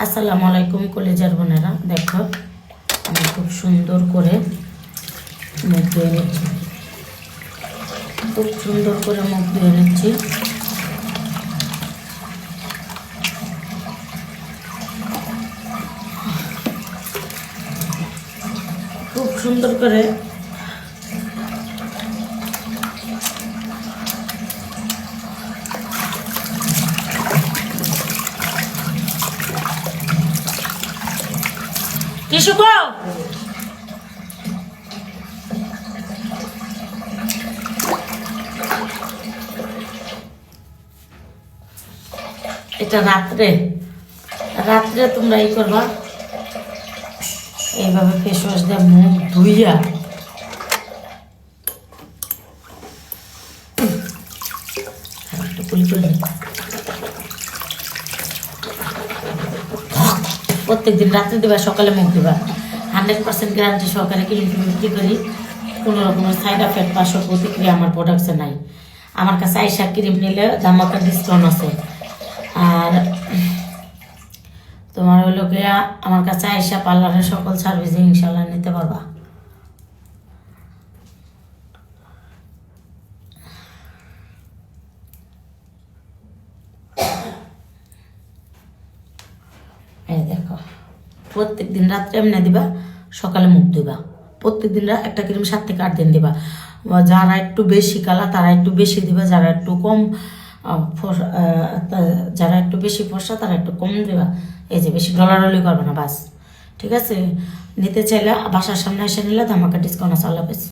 আসসালামু আলাইকুম কলেজার বোনেরা, দেখো আমি খুব সুন্দর করে মুখ ধুয়ে নিচ্ছি। খুব সুন্দর করে মুখ ধুয়ে নিচ্ছি। খুব সুন্দর করে টিস্যু কো এটা রাত্রে তোমরা এই করবা, এইভাবে ফেস ওয়াশ দিয়ে মুখ ধুইয়া একটু কুলি করে প্রত্যেকদিন রাত্রে দেবা, সকালে মুখ দেবা। 100% গ্যারান্টি সহকারে ক্রিম বিক্রি করি। কোনো রকমের সাইড এফেক্ট পার্শ্ব প্রতিক্রিয়া আমার প্রোডাক্টসে নাই। আমার কাছে আইসা ক্রিম নিলে ধামাকা ডিসকাউন্ট আছে। আর তোমার হইল গিয়া আমার কাছে আইসা পার্লারের সকল সার্ভিসিং ইনশাল্লাহ নিতে পারবা। এই দেখো, প্রত্যেক দিন রাত্রে এমনি দিবা, সকালে মুখ দিবা। প্রত্যেক দিন একটা ক্রিম 7 থেকে 8 দিন দিবা। যারা একটু বেশি কালা তারা একটু বেশি দিবা, যারা একটু কম যারা একটু বেশি ফর্সা তারা একটু কম দিবা। এই যে বেশি ডলারলি করবে না, বাস। ঠিক আছে, নিতে চাইলে বাসার সামনে এসে নিলে ধামাকা ডিসকাউন্ট আছে। আল্লাহ হাফেজ।